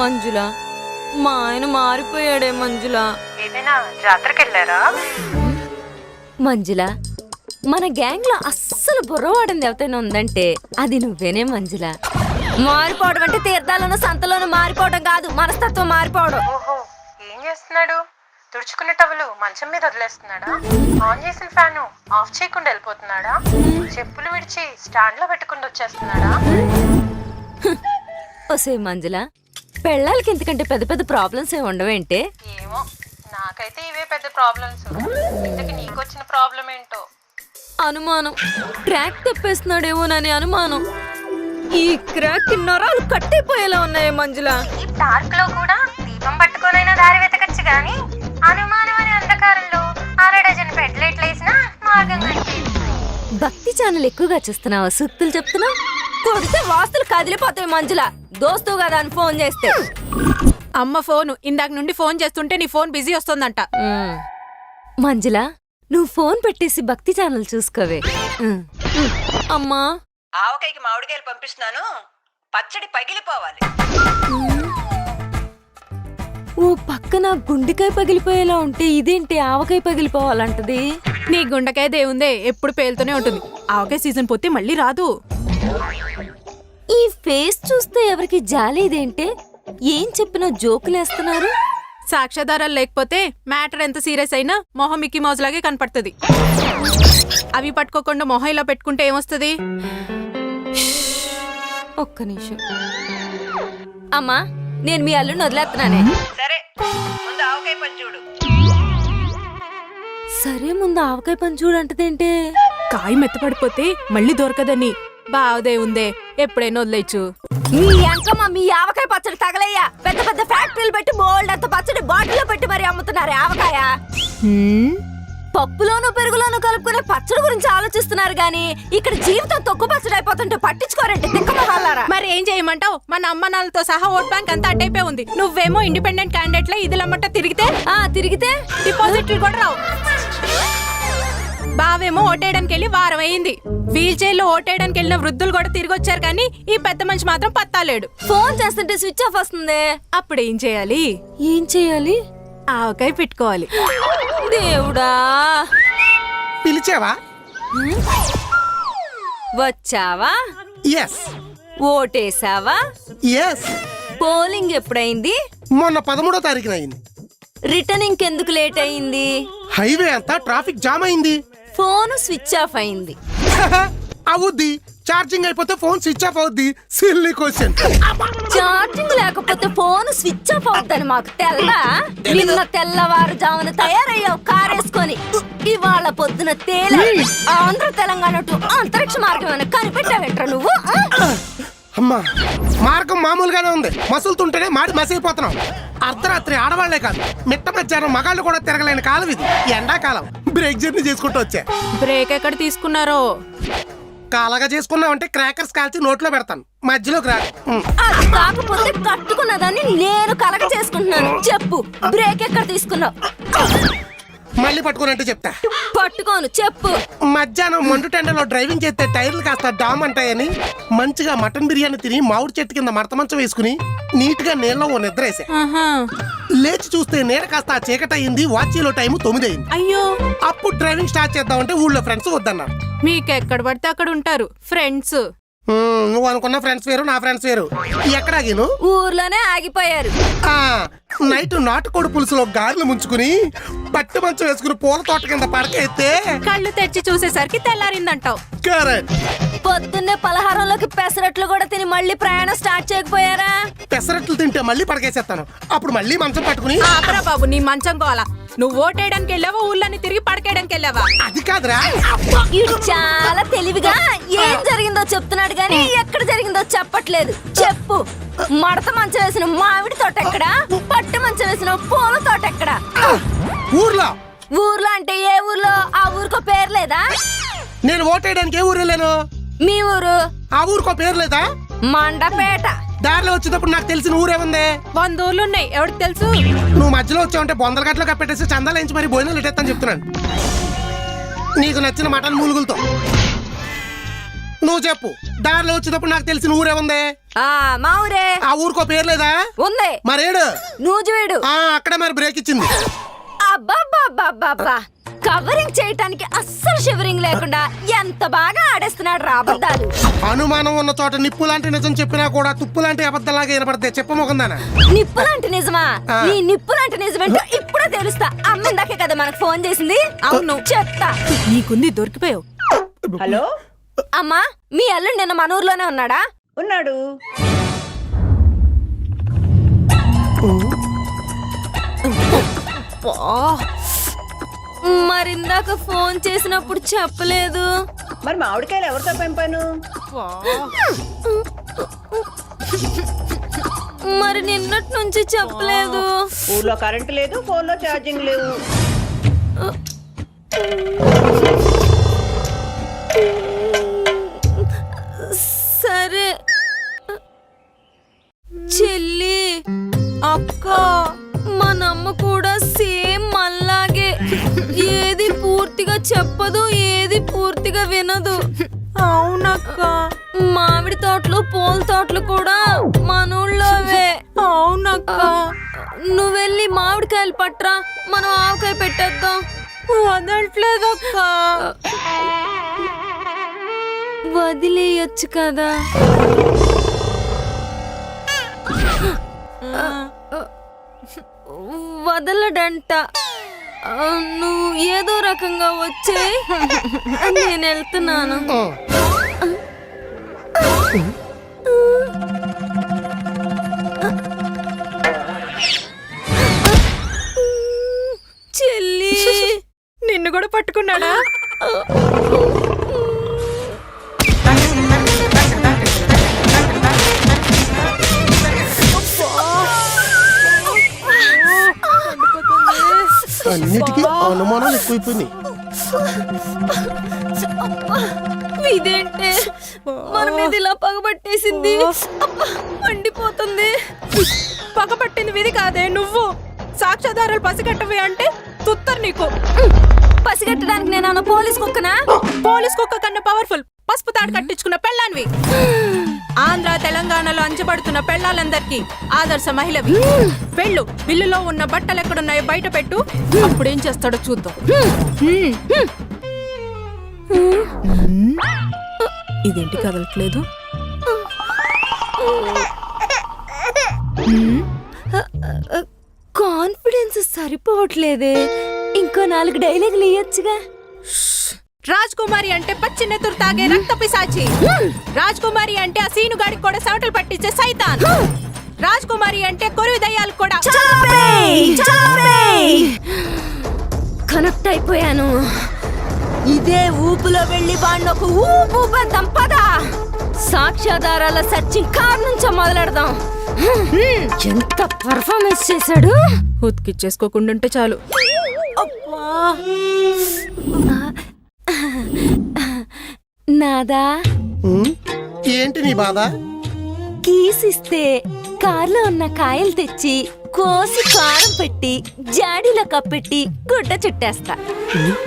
మంజుల, మా ఆయన మారిపోయాడే మంజుల. ఏదైనా జాతరకి వెళ్ళారా? మంజుల, మన గ్యాంగ్ లో అస్సలు బుర్రవాడింది ఎవరైనా ఉందంటే అది నువ్వేనే మంజుల. మారిపోవడం అంటే తీర్థాలను సంతలోను మారిపోవడం కాదు, మనస్తత్వం మారిపోవడం. ఓహో, ఏం చేస్తున్నాడు? తుడుచుకున్న టవలు మంచం మీద వదిలేస్తున్నాడా? ఆన్ చేసిన ఫ్యాన్ ఆఫ్ చేయకుండా వెళ్ళిపోతున్నాడా? చెప్పులు విడిచి స్టాండ్ లో పెట్టుకుండా వచ్చేస్తున్నాడా? ఒసే మంజుల, పెళ్ళాలకి ఇంతకంటే పెద్ద పెద్ద ప్రాబ్లమ్స్ ఏమి ఉండవేంటే? ఏమో, నాకైతే ఇవే పెద్ద ప్రాబ్లమ్స్. ఇంతకి నీకొచ్చిన ప్రాబ్లం ఏంటో? అనుమానం, ట్రాక్ తప్పేస్తున్నాడేమోనని అనుమానం. ఈ క్రాక్ నరాలు కట్టయిపోయేలా ఉన్నాయే మంజుల. ఈ డార్క్ లో కూడా దీపం పట్టుకోనైనా దారి వెతకచ్చు గాని అనుమానం అనే అంధకారంలో 6 డజన్ బెడ్ లైట్లు వేసినా మార్గం కనిపించదు. భక్తి ఛానల్ ఎక్కువగా చూస్తున్నావా? సూక్తులు చెప్తున్నా కొడితే వాస్తులు కదిలిపోతాయి మంజుల. దోస్తు కదా అని ఫోన్ చేస్తే. అమ్మ ఫోను ఇందాక నుండి ఫోన్ చేస్తుంటే నీ ఫోన్ బిజీ వస్తుందంట. మంజుల, నువ్వు ఫోన్ పెట్టేసి భక్తి ఛానల్ చూసుకోవే. అమ్మా, ఆవకాయకి మామిడికాయలు పంపిస్తున్నాను, పచ్చడి పగిలిపోవాలి. ఓ పక్కన గుండెకాయ పగిలిపోయేలా ఉంటే ఇదేంటి ఆవకాయ పగిలిపోవాలంటది? నీ గుండెకాయ దేవుందే ఎప్పుడు పేలుతూనే ఉంటుంది. ఆవకాయ సీజన్ పోతే మళ్ళీ రాదు. ఈ ఫేస్ చూస్తే ఎవరికి జాలేదేంటే? ఏం చెప్పినా జోకులేస్తున్నారు. సాక్ష్యాధారాలు లేకపోతే మ్యాటర్ ఎంత సీరియస్ అయినా మొహం మిక్కీ మౌజ్ లాగే కనపడుతుంది. అవి పట్టుకోకుండా మొహం ఇలా పెట్టుకుంటే ఏమొస్తుంది? ఒక్క నిమిషం. అమ్మా, నేను మీ అల్లుని వదిలేస్తున్నానే. సరే, ముందు ఆవకాయ పని చూడు. సరే, ముందు ఆవకాయ పని చూడంటదేంటే? కాయ మెత్తపడిపోతే మళ్ళీ దొరకదని బావదే ఉందే, ఎప్పుడైనా వదిలేచ్చు. మీ అంకమ్మ మీ ఆవకాయ పచ్చడి తగలయ్యా. పెద్ద పెద్ద ఫ్యాక్టరీలు పెట్టి బోల్డ్ అంత పచ్చడి బాటిల్లో పెట్టి మరి అమ్ముతున్నారు ఆవకాయ. పప్పులోను పెరుగులోను కలుపుకునే పచ్చడి గురించి ఆలోచిస్తున్నారు గాని ఇక్కడ జీవితం తొక్కు పచ్చడి అయిపోతుంటే పట్టించుకోరండి తిక్కమహాలారా. మరి ఏం చేయమంటావు? మన అమ్మ నాన్నలతో సహా ఓట్ బ్యాంక్ అంతా అడ్డైపోయి ఉంది. నువ్వేమో ఇండిపెండెంట్ క్యాండిడేట్ లో ఇదిలమ్మట తిరిగితే డిపాజిట్లు కూడా రావు. బావేమో ఓటేయడానికి వెళ్ళి వారం అయింది. వీల్ చైర్ లో ఓటేయడానికి వెళ్ళిన వృద్ధులు కూడా తిరిగి వచ్చారు కానీ ఈ పెద్ద మనిషి మాత్రం పత్తాలేడు. ఫోన్ చేస్తుంటే స్విచ్ ఆఫ్ వస్తుంది. అప్పుడు ఏం చేయాలి? ఆవకాయ పెట్టుకోవాలి. దేవుడా, పిలిచావా? వచ్చావా? ఎస్. ఓటేసావా? ఎస్. పోలింగ్ ఎప్పుడైంది? మొన్న 13వ తారీఖున అయింది. రిటర్నింగ్ ఎందుకు లేట్ అయింది? హైవే అంతా ట్రాఫిక్ జామ్ అయింది. ఫోన్ స్విచ్ ఆఫ్ అయింది. అవుద్ది, ఛార్జింగ్ అయిపోతే ఫోన్ స్విచ్ ఆఫ్ అవుద్ది. Silly question. ఛార్జింగ్ లేకపోతే ఫోన్ స్విచ్ ఆఫ్ అవుద్దని మాకు తెల్లా? నిన్న తెల్లవారుజామున తయారయ్యావు కారేసుకొని. ఇవాళ పొద్దున తేలే ఆంధ్ర తెలంగాణ టు అంతరిక్ష మార్గం కనిపెట్టావేంట్రా నువ్వు? అమ్మా, మార్గం మామూలుగానే ఉంది. మసులుతుంటేనే మాడి మసిలిపోతున్నాం. అర్ధరాత్రి ఆడవాళ్లే కాదు, మిట్ట మధ్యాహ్నం మగాళ్ళు కూడా తిరగలేని కాలం ఇది. ఎండాకాలం బ్రేక్ జర్నీ చేసుకుంటూ వచ్చా. బ్రేక్ ఎక్కడ తీసుకున్నారో? కాలాగా చేసుకున్నావంటే క్రాకర్స్ కాల్చి నోట్లో పెడతాను, మధ్యలోకి రా. అది కాకపోతే కట్టుకున్నదాన్ని నేను కలగ చేసుకుంటున్నాను. చెప్పు, బ్రేక్ ఎక్కడ తీసుకున్నావు? మళ్ళీ పట్టుకోనంటే చెప్తా. పట్టుకోను, చెప్పు. మధ్యాహ్నం మండు టెండలో డ్రైవింగ్ చేస్తే టైర్లు కాస్త డామ్ అంటాయని మంచిగా మటన్ బిర్యానీ తిని మామిడి చెట్టు కింద మడత మంచం వేసుకుని నీట్ గా నీళ్ళలో ఓ నిద్రేసా. లేచి చూస్తే నీడ కాస్త చీకటి అయింది. వాచీలో టైం 9 అయింది. అయ్యో, అప్పుడు డ్రైవింగ్ స్టార్ట్ చేద్దామంటే ఊళ్ళో ఫ్రెండ్స్ వద్దన్నారు. మీకెక్కడ పడితే అక్కడ ఉంటారు ఫ్రెండ్స్. నువ్వు అనుకున్న ఫ్రెండ్స్ వేరు, నా ఫ్రెండ్స్ వేరు. ఎక్కడ ఆగిను? ఊర్లోనే ఆగిపోయారు. నైట్ నాటుకోడి పులుసులో గారెలు ముంచుకుని పట్టు మంచం వేసుకుని పూల తోట కింద పడకైతే కళ్ళు తెచ్చి చూసేసరికి తెల్లారిందంటావు. కరెక్ట్. పొద్దున్నే పలహారంలోకి పెసరట్లు కూడా తిని మళ్ళీ ప్రయాణం స్టార్ట్ చేయకపోయారా? పెసరట్లు తింటే మళ్ళీ పడకేసేస్తాను. అప్పుడు మళ్ళీ మంచం పట్టుకుని. ఆపరా బాబు నీ మంచం కోలా. నువ్వు ఓటేయడానికి వెళ్ళావా, ఊళ్ళని తిరిగి పడకేయడానికి వెళ్ళావా? అది కాదురా. ఇడు చాలా తెలివిగా ఏం జరిగిందో చెప్తున్నాడు గానీ ఎక్కడ జరిగిందో చెప్పట్లేదు. చెప్పు, మడత మంచం వేసిన మామిడి తోట ఎక్కడా? పట్టు మంచం వేసిన పూల తోట ఎక్కడా? ఊర్లో. ఊర్లో అంటే ఏ ఊర్లో? ఆ ఊరికో పేరు లేదా? నేను ఓటేయడానికి ఏ ఊరు వెళ్ళాను? మీ ఊరు. ఆ ఊరికో పేరు లేదా? మండపేట. దారిలో వచ్చేటప్పుడు నాకు తెలిసిన ఊరేముంది? 100 ఊర్లు ఉన్నాయి, ఎవరికి తెలుసు? నువ్వు మధ్యలో వచ్చావంటే బొందల గట్లో కప్పెట్టేసి చందాలు ఎంచి మరి భోజనాలు ఇట్టేస్తాను చెప్తున్నాను. నీకు నచ్చిన మటన్ మూలుగులతో నువ్వు చెప్పు, దారిలో వచ్చేటప్పుడు నాకు తెలిసిన ఊరే ఉంది. ఆ మా ఊరే. ఆ ఊరికో పేరు లేదా? ఉంది. మరేడు నూజివీడు. అక్కడే మరి బ్రేక్ ఇచ్చింది. అబ్బా కవరింగ్ చేయటానికి అస్సలు షివరింగ్ లేకుండా ఎంత బాగా ఆడేస్తున్నాడు రా అబద్ధాలు. అనుమానం ఉన్న చోట నిప్పు లాంటి నిజం చెప్పినా కూడా తుప్పు లాంటి అబద్ధాలాగా వినపడతాయి. చెప్పమోకుందానా? నిప్పు లాంటి నిజమా? నీ నిప్పు లాంటి నిజమేంటో ఇప్పుడే తెలుస్తా. అమ్మిందాకే కదా మనకు ఫోన్ చేసింది. అవును చెప్తా. నీకుంది, దొరికిపోయావు. హలో అమ్మా, మీ అల్లుడు నిన్న మన ఊర్లోనే ఉన్నాడా? ఉన్నాడు. మరిందాక ఫోన్ చేసినప్పుడు చెప్పలేదు. మరి మామిడికాయలు ఎవరితో పెంపాను? మరి నిన్నటి నుంచి చెప్పలేదు. ఊర్లో కరెంటు లేదు, ఫోన్లో ఛార్జింగ్ లేవు. సరే చెల్లి, అక్క, మనమ్మ కూడా సేమ్ మళ్ళాగే ఏది పూర్తిగా చెప్పదు, ఏది పూర్తిగా వినదు. అవునక్క. మామిడి తోటలు పూల తోటలు కూడా మనూళ్ళోవే. అవునక్క. నువ్వెళ్ళి మామిడికాయలు పట్రా, మనం ఆవకాయ పెట్టేద్దాం. వదలట్లేదక్క. వదిలేయచ్చు కదా. వదలడంట. నువ్వు ఏదో రకంగా వచ్చే, నేను వెళ్తున్నాను. చెల్లి, నిన్ను కూడా పట్టుకున్నాడా? అన్నిటికీ అనుమానాలు ఎక్కువైపోయినాయి. ఇదేంటే మన మీద ఇలా పగబట్టేసింది. అబ్బా, మండిపోతుంది. పగపట్టింది విధి కాదే, నువ్వు. సాక్ష్యాధారాలు పసిగట్టవి అంటే తుత్తరు నీకు. పసిగట్టడానికి నేను పోలీస్ కుక్కనా? పోలీస్ కుక్క కన్నా పవర్ఫుల్ పసుపు తాడు కట్టించుకున్న పెళ్ళాన్వి. ఆంధ్ర తెలంగాణలో అంచబడుతున్న పెళ్ళాలందరికీ ఆదర్శ మహిళవి. వెళ్ళు, బిల్లులో ఉన్న బట్టలు ఎక్కడున్నాయో బయట పెట్టు. అప్పుడేం చేస్తాడో చూద్దాం. ఇదేంటి కదలట్లేదు? కాన్ఫిడెన్స్ సరిపోవట్లేదే. ఇంకో 4 డైలాగులు ఇయ్యొచ్చుగా. రాజ్ కుమారి అంటే పచ్చి నెత్తురు తాగే రక్త పిశాచి. రాజ్ కుమారి అంటే ఆ సీనుగాడికి కూడా సవటలు పట్టించే సైతాన్. రాజ్ కుమారి అంటే కొరివి దయ్యాలు కూడా. కనెక్ట్ అయిపోయాను. ఇదే ఊపులో వెళ్ళి బాండొక ఊపు బంధం. పద, సాక్ష్యాధారాల సర్చింగ్ కార్ నుంచి మొదలెడదాం. ఎంత పర్ఫార్మెన్స్ చేశాడు. ఉతికిచ్చేసుకోకుండా చాలు. నాదా, ఏంటి నీ బాధ? కీసిస్తే కార్లో ఉన్న కాయలు తెచ్చి కోసి కారం పెట్టి జాడీలో కప్పెట్టి గుడ్డ చుట్టేస్తా.